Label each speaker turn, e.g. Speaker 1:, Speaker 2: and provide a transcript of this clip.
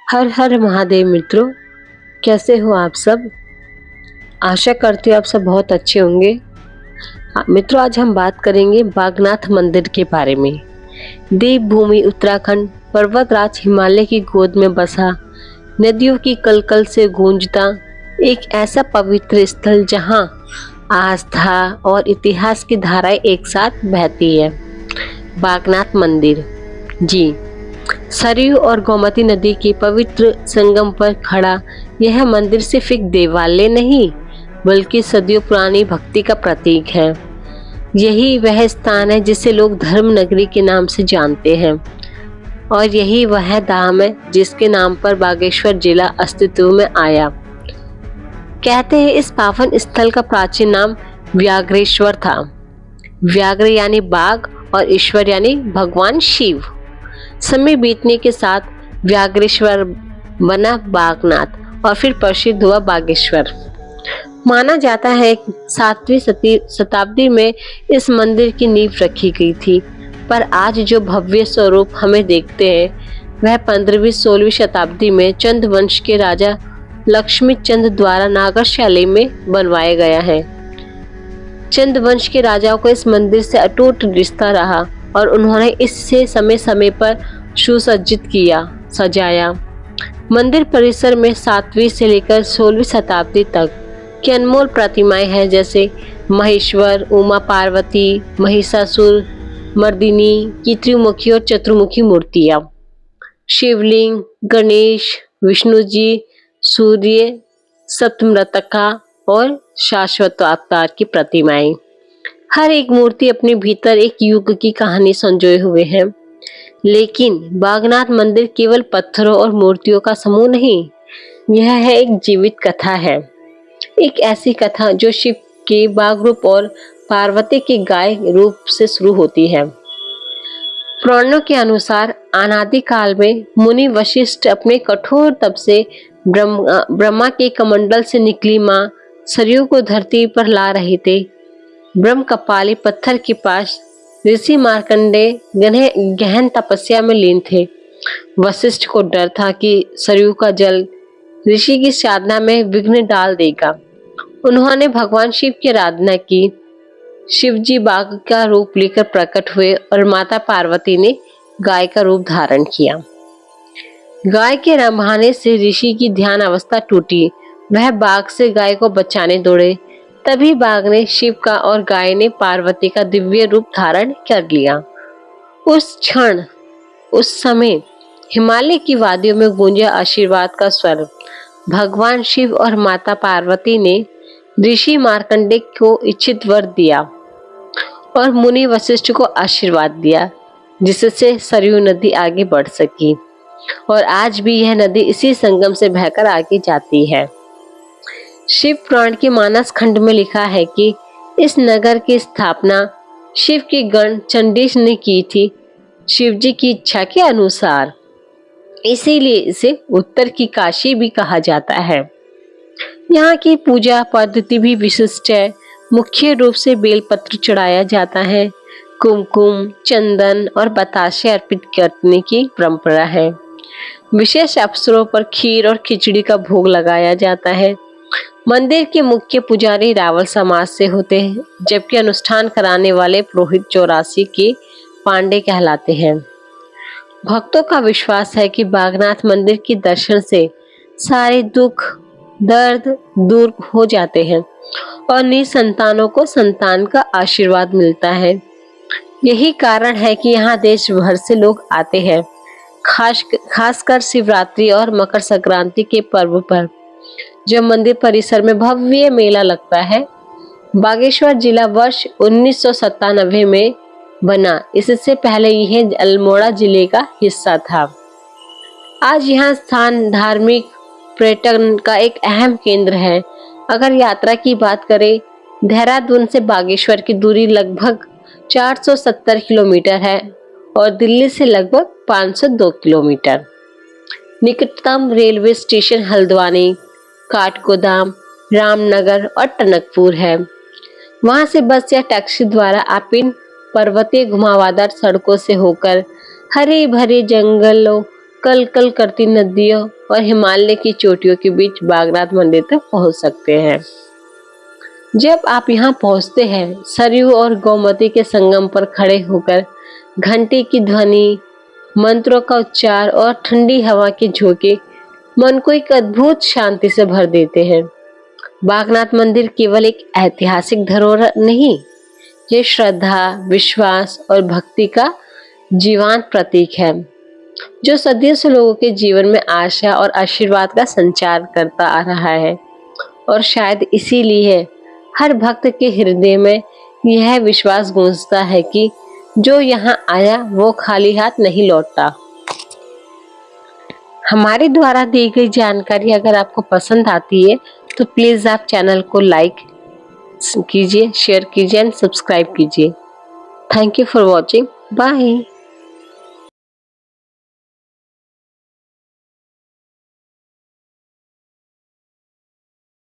Speaker 1: हर हर महादेव मित्रों, कैसे हो आप सब। आशा करती हूँ आप सब बहुत अच्छे होंगे। मित्रों, आज हम बात करेंगे बागनाथ मंदिर के बारे में। देवभूमि उत्तराखंड, पर्वतराज हिमालय की गोद में बसा, नदियों की कलकल से गूंजता एक ऐसा पवित्र स्थल जहाँ आस्था और इतिहास की धाराएं एक साथ बहती है। बागनाथ मंदिर, जी, सरयू और गोमती नदी के पवित्र संगम पर खड़ा यह मंदिर सिर्फ एक देवालय नहीं, बल्कि सदियों पुरानी भक्ति का प्रतीक है। यही वह स्थान है जिसे लोग धर्म नगरी के नाम से जानते हैं, और यही वह धाम है जिसके नाम पर बागेश्वर जिला अस्तित्व में आया। कहते हैं इस पावन स्थल का प्राचीन नाम व्याघ्रेश्वर था। व्याघ्र यानी बाघ और ईश्वर यानी भगवान शिव। समय बीतने के साथ व्याघ्रेश्वर बना बागनाथ और फिर प्रसिद्ध हुआ बागेश्वर। माना जाता है 7वीं शताब्दी में इस मंदिर की नींव रखी गई थी, पर आज जो भव्य स्वरूप हमें देखते हैं वह 15वीं-16वीं शताब्दी में चंद वंश के राजा लक्ष्मी चंद द्वारा नागर शैली में बनवाया गया है। चंद वंश के राजाओं को इस मंदिर से अटूट रिश्ता रहा और उन्होंने इससे समय समय पर सुसज्जित किया, सजाया। मंदिर परिसर में 7वीं से लेकर 16वीं शताब्दी तक की अनमोल प्रतिमाएं हैं, जैसे महेश्वर, उमा पार्वती, महिषासुर मर्दिनी की त्रिमुखी और चतुर्मुखी मूर्तियां, शिवलिंग, गणेश, विष्णु जी, सूर्य, सप्तमृतका और शाश्वत अवतार की प्रतिमाएं। हर एक मूर्ति अपने भीतर एक युग की कहानी संजोए हुए है। लेकिन बागनाथ मंदिर केवल पत्थरों और मूर्तियों का समूह नहीं, यह है एक जीवित कथा है। एक ऐसी कथा जो शिव के बाघ रूप और पार्वती के गाय रूप से शुरू होती है। पुराणों के अनुसार अनादि काल में मुनि वशिष्ठ अपने कठोर तप से ब्रह्मा के कमंडल से निकली मां सरयू को धरती पर ला रहे थे। ब्रह्म कपाली पत्थर के पास ऋषि मार्कंडेय गहन तपस्या में लीन थे। वशिष्ठ को डर था कि सरयू का जल ऋषि की साधना में विघ्न डाल देगा। उन्होंने भगवान शिव की आराधना की। शिव जी बाघ का रूप लेकर प्रकट हुए और माता पार्वती ने गाय का रूप धारण किया। गाय के रंभाने से ऋषि की ध्यान अवस्था टूटी। वह बाघ से गाय को बचाने दौड़े। तभी बाघ ने शिव का और गाय ने पार्वती का दिव्य रूप धारण कर लिया। उस क्षण, उस समय हिमालय की वादियों में गूंजा आशीर्वाद का स्वर। भगवान शिव और माता पार्वती ने ऋषि मार्कंडेय को इच्छित वर दिया और मुनि वशिष्ठ को आशीर्वाद दिया, जिससे सरयू नदी आगे बढ़ सकी। और आज भी यह नदी इसी संगम से बहकर आगे जाती है। शिव पुराण के मानस खंड में लिखा है कि इस नगर की स्थापना शिव के गण चंडीश ने की थी, शिव जी की इच्छा के अनुसार। इसीलिए इसे उत्तर की काशी भी कहा जाता है। यहाँ की पूजा पद्धति भी विशिष्ट है। मुख्य रूप से बेलपत्र चढ़ाया जाता है। कुमकुम, चंदन और बताशे अर्पित करने की परंपरा है। विशेष अवसरों पर खीर और खिचड़ी का भोग लगाया जाता है। मंदिर के मुख्य पुजारी रावल समाज से होते हैं, जबकि अनुष्ठान कराने वाले पुरोहित 84 के पांडे कहलाते हैं। भक्तों का विश्वास है कि बागनाथ मंदिर के दर्शन से सारे दुख दर्द दूर हो जाते हैं और निसंतानों को संतान का आशीर्वाद मिलता है। यही कारण है कि यहाँ देश भर से लोग आते हैं, खासकर शिवरात्रि और मकर संक्रांति के पर्व पर, जब मंदिर परिसर में भव्य मेला लगता है। बागेश्वर जिला वर्ष 1997 में बना। इससे पहले यह अल्मोड़ा जिले का हिस्सा था। आज यह स्थान धार्मिक पर्यटन का एक अहम केंद्र है। अगर यात्रा की बात करें, देहरादून से बागेश्वर की दूरी लगभग 470 किलोमीटर है और दिल्ली से लगभग 502 किलोमीटर। निकटतम रेलवे स्टेशन हल्द्वानी, काठगोदाम, रामनगर और टनकपुर है। वहां से बस या टैक्सी द्वारा आप इन पर्वतीय घुमावदार सड़कों से होकर हरे भरे जंगलों, कल कल करती नदियों और हिमालय की चोटियों के बीच बागनाथ मंदिर तक पहुंच सकते हैं। जब आप यहाँ पहुंचते हैं, सरयू और गोमती के संगम पर खड़े होकर घंटी की ध्वनि, मंत्रों का उच्चार और ठंडी हवा के झोंके मन को एक अद्भुत शांति से भर देते हैं। बागनाथ मंदिर केवल एक ऐतिहासिक धरोहर नहीं, ये श्रद्धा, विश्वास और भक्ति का जीवंत प्रतीक है, जो सदियों से लोगों के जीवन में आशा और आशीर्वाद का संचार करता आ रहा है। और शायद इसीलिए हर भक्त के हृदय में यह विश्वास गूंजता है कि जो यहाँ आया वो खाली हाथ नहीं लौटता। हमारे द्वारा दी गई जानकारी अगर आपको पसंद आती है तो प्लीज आप चैनल को लाइक कीजिए, शेयर कीजिए एंड सब्सक्राइब कीजिए। Thank you for watching. Bye.